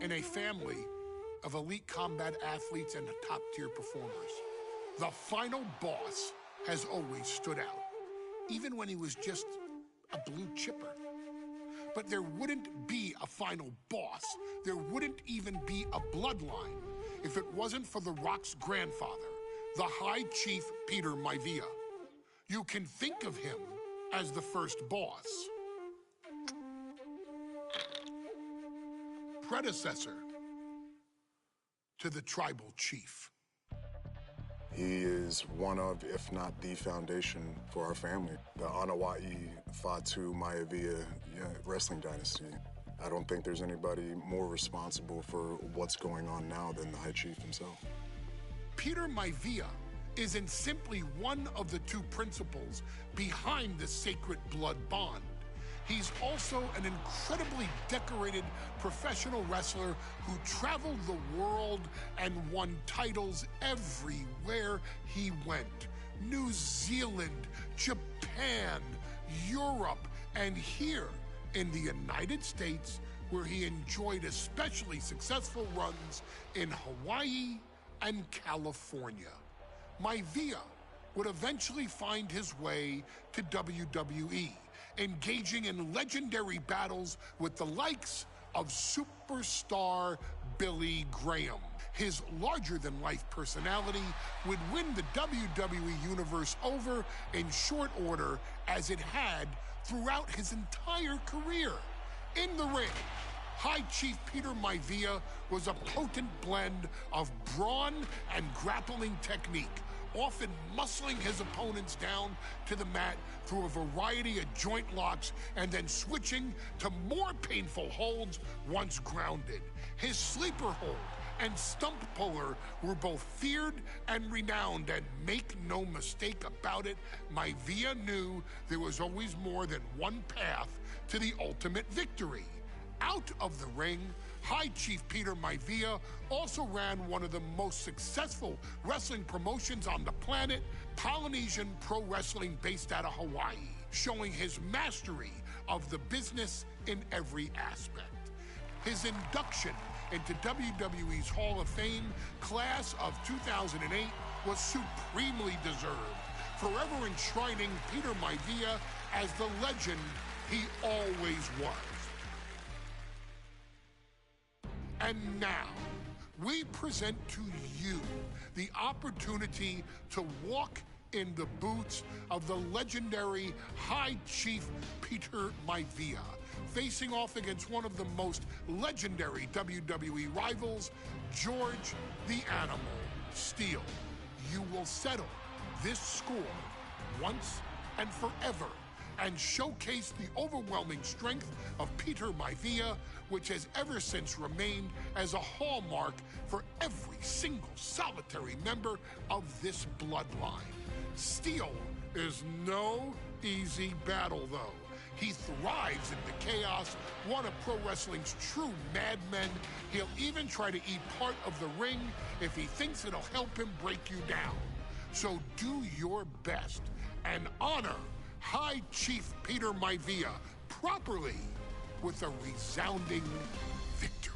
in a family of elite combat athletes and top-tier performers. The final boss has always stood out, even when he was just a blue chipper. But there wouldn't be a final boss. There wouldn't even be a bloodline if it wasn't for The Rock's grandfather, the High Chief Peter Maivia. You can think of him as the first boss. Predecessor to the tribal chief. He is one of, if not the foundation for our family. The Anawa'i Fatu Maivia wrestling dynasty. I don't think there's anybody more responsible for what's going on now than the High Chief himself. Peter Maivia isn't simply one of the two principals behind the sacred blood bond. He's also an incredibly decorated professional wrestler who traveled the world and won titles everywhere he went. New Zealand, Japan, Europe, and here in the United States, where he enjoyed especially successful runs in Hawaii and California. Maivia would eventually find his way to WWE, engaging in legendary battles with the likes of superstar Billy Graham. His larger-than-life personality would win the WWE Universe over in short order, as it had throughout his entire career. In the ring, High Chief Peter Maivia was a potent blend of brawn and grappling technique, often muscling his opponents down to the mat through a variety of joint locks and then switching to more painful holds once grounded. His sleeper hold and stump puller were both feared and renowned, and make no mistake about it, Maivia knew there was always more than one path to the ultimate victory. Out of the ring, High Chief Peter Maivia also ran one of the most successful wrestling promotions on the planet, Polynesian Pro Wrestling, based out of Hawaii, showing his mastery of the business in every aspect. His induction into WWE's Hall of Fame class of 2008 was supremely deserved, forever enshrining Peter Maivia as the legend he always was. And now, we present to you the opportunity to walk in the boots of the legendary High Chief Peter Maivia, facing off against one of the most legendary WWE rivals, George the Animal Steele. You will settle this score once and forever and showcase the overwhelming strength of Peter Maivia, which has ever since remained as a hallmark for every single solitary member of this bloodline. Steele is no easy battle, though. He thrives in the chaos, one of pro wrestling's true madmen. He'll even try to eat part of the ring if he thinks it'll help him break you down. So do your best and honor High Chief Peter Maivia properly with a resounding victory.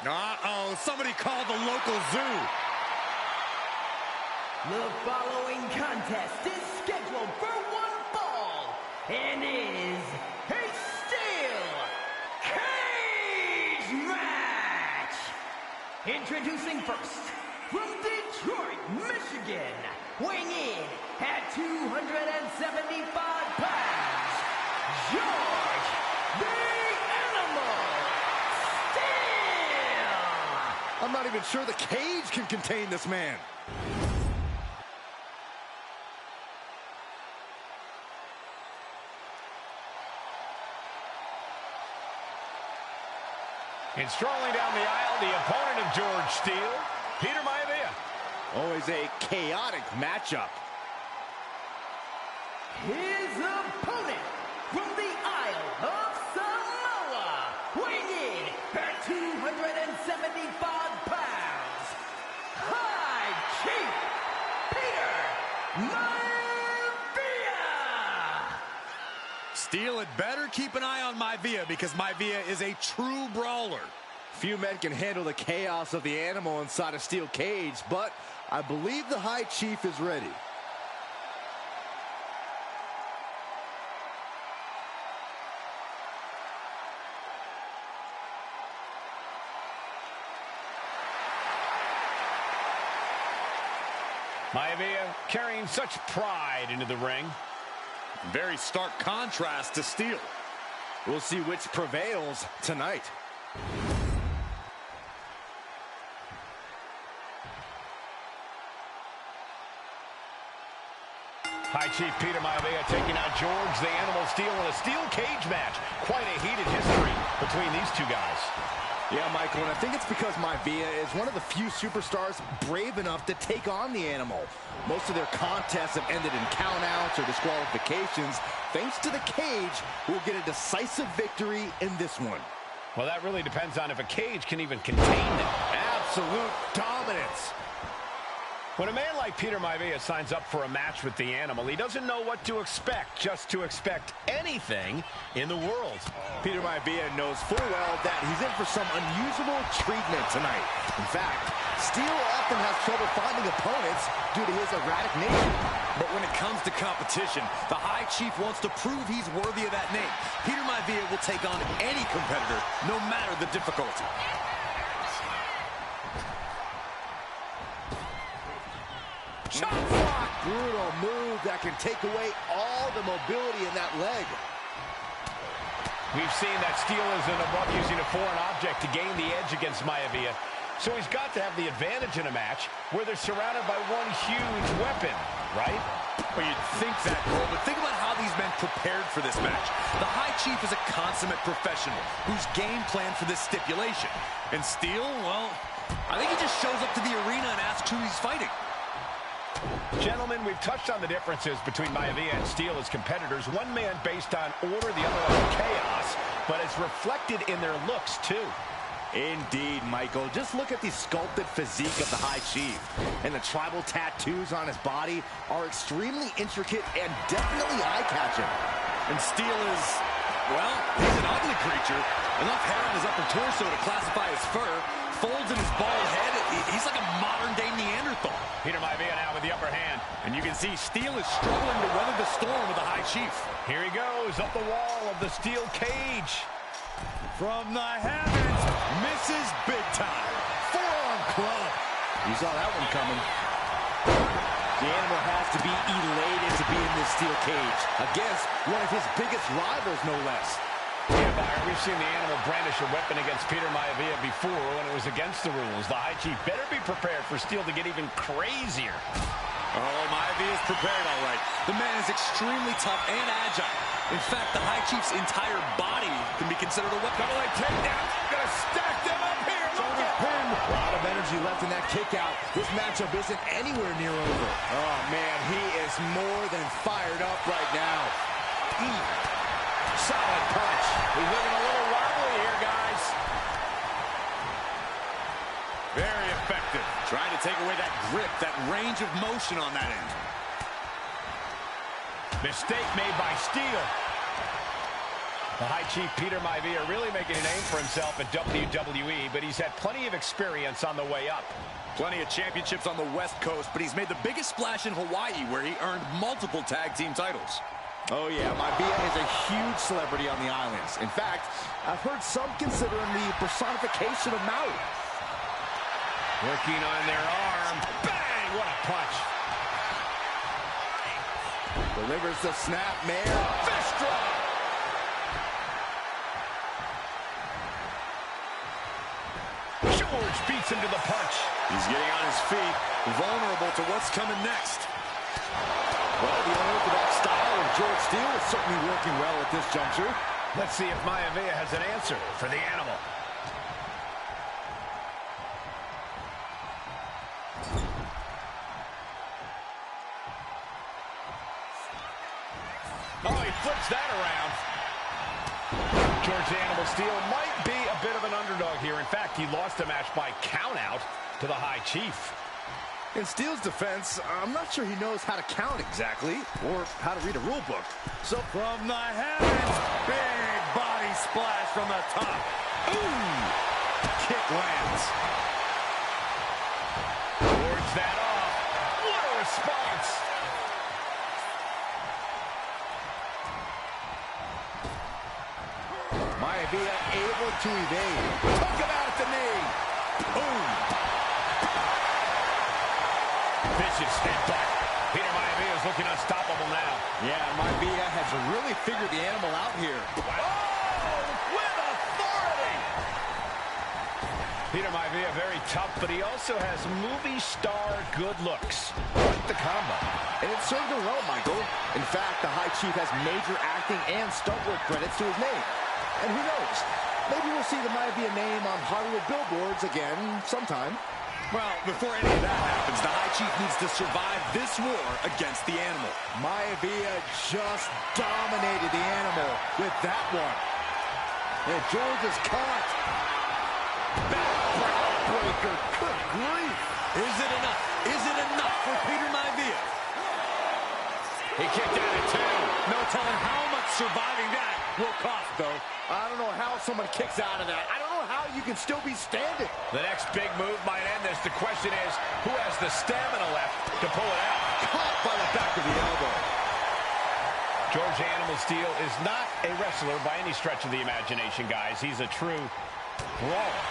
Uh-oh, somebody called the local zoo. The following contest is scheduled for one fall and is a steel cage match. Introducing first, from Detroit, Michigan, weighing in at 275 pounds, George the Animal Steele. I'm not even sure the cage can contain this man. And strolling down the aisle, the opponent of George Steele, Peter Maivia. Always a chaotic matchup. His opponent from the Isle of Samoa, weighing in at 275 pounds, Steel had better keep an eye on Maivia because Maivia is a true brawler. Few men can handle the chaos of the animal inside a steel cage, but I believe the High Chief is ready. Maivia carrying such pride into the ring. Very stark contrast to Steel. We'll see which prevails tonight. High Chief Peter Maivia taking on George the Animal Steel in a steel cage match. Quite a heated history between these two guys. Yeah, Michael, and I think it's because Maivia is one of the few superstars brave enough to take on the Animal. Most of their contests have ended in countouts or disqualifications. Thanks to the cage, we'll get a decisive victory in this one. Well, that really depends on if a cage can even contain them. Absolute dominance. When a man like Peter Maivia signs up for a match with the Animal, he doesn't know what to expect, just to expect anything in the world. Peter Maivia knows full well that he's in for some unusual treatment tonight. In fact, Steel often has trouble finding opponents due to his erratic nature. But when it comes to competition, the High Chief wants to prove he's worthy of that name. Peter Maivia will take on any competitor, no matter the difficulty. Chop block. Brutal move that can take away all the mobility in that leg. We've seen that Steel isn't above using a foreign object to gain the edge against Maivia. So he's got to have the advantage in a match where they're surrounded by one huge weapon, right? Well, you'd think that, Cole, but think about how these men prepared for this match. The High Chief is a consummate professional who's game planned for this stipulation. And Steel, well, I think he just shows up to the arena and asks who he's fighting. Gentlemen, we've touched on the differences between Maivia and Steel as competitors. One man based on order, the other on chaos, but it's reflected in their looks, too. Indeed, Michael. Just look at the sculpted physique of the High Chief. And the tribal tattoos on his body are extremely intricate and definitely eye-catching. And Steel is, well, he's an ugly creature. Enough hair on his upper torso to classify as fur. Folds in his bald head. He's like a modern-day Neanderthal. Peter Maivia now with the upper hand. And you can see Steel is struggling to weather the storm with the High Chief. Here he goes, up the wall of the steel cage. From the heavens, misses big time. Forearm club. You saw that one coming. The Animal has to be elated to be in this steel cage against one of his biggest rivals, no less. Yeah, Byron, we've seen the Animal brandish a weapon against Peter Maivia before when it was against the rules. The High Chief better be prepared for Steel to get even crazier. Oh, Maivia is prepared, all right. The man is extremely tough and agile. In fact, the High Chief's entire body can be considered a weapon. Double leg takedown. Gonna stack them up here. Shoulder pin. A lot of energy left in that kick out. This matchup isn't anywhere near over. Oh, man, he is more than fired up right now. Solid punch. He's looking a little wobbly here, guys. Very effective. Trying to take away that grip, that range of motion on that end. Mistake made by Steel. The High Chief Peter Maivia really making a name for himself at WWE, but he's had plenty of experience on the way up. Plenty of championships on the West Coast, but he's made the biggest splash in Hawaii, where he earned multiple tag team titles. Oh, yeah, Maivia is a huge celebrity on the islands. In fact, I've heard some consider him the personification of Maui. Working on their arm. Bang! What a punch. Delivers the snap mare. Fist drop. George beats him to the punch. He's getting on his feet, vulnerable to what's coming next. Well, the unorthodox style of George Steel is certainly working well at this juncture. Let's see if Maivia has an answer for the Animal. Oh, he flips that around. George the Animal Steel might be a bit of an underdog here. In fact, he lost the match by countout to the High Chief. In Steele's defense, I'm not sure he knows how to count exactly or how to read a rule book. So From the heavens, big body splash from the top. Ooh! Kick lands. Wards that off. What a response. Maivia able to evade. Took him out at the knee. Boom! Vicious headbutt. Peter Maivia is looking unstoppable now. Yeah, Maivia has really figured the animal out here. Oh, with authority. Peter Maivia very tough, but he also has movie star good looks. Quite the combo. And it served him well, Michael. In fact, the High Chief has major acting and stunt work credits to his name. And who knows? Maybe we'll see the Maivia name on Hollywood billboards again sometime. Well, before any of that happens, the High Chief needs to survive this war against the animal. Maivia just dominated the animal with that one. And George is caught. Backbreaker. Good grief. Is it enough? Is it enough for Peter Maivia? He kicked out at 2. No telling how much surviving that will cost, though. I don't know how someone kicks out of that. I don't know how you can still be standing. The next big move might end this. The question is, who has the stamina left to pull it out? Caught by the back of the elbow. George Animal Steel is not a wrestler by any stretch of the imagination, guys. He's a true brawler.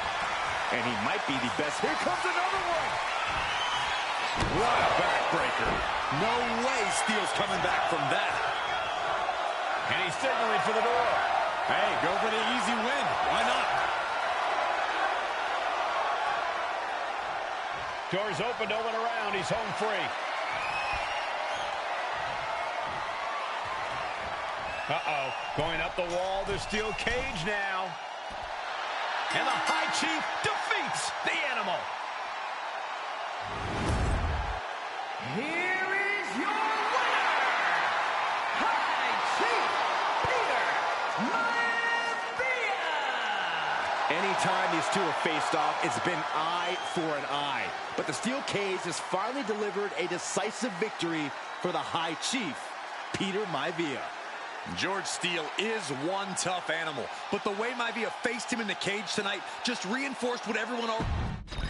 And he might be the best. Here comes another one. What a backbreaker. No way Steele's coming back from that. And he's signaling for the door. Hey, go for the easy win. Why not? Doors open, no one around. He's home free. Uh-oh. Going up the wall, the steel cage now. And the High Chief defeats the animal. Here is your winner, High Chief Peter Maivia! Anytime these two have faced off, it's been eye for an eye. But the steel cage has finally delivered a decisive victory for the High Chief, Peter Maivia. George Steele is one tough animal, but the way Maivia faced him in the cage tonight just reinforced what everyone already...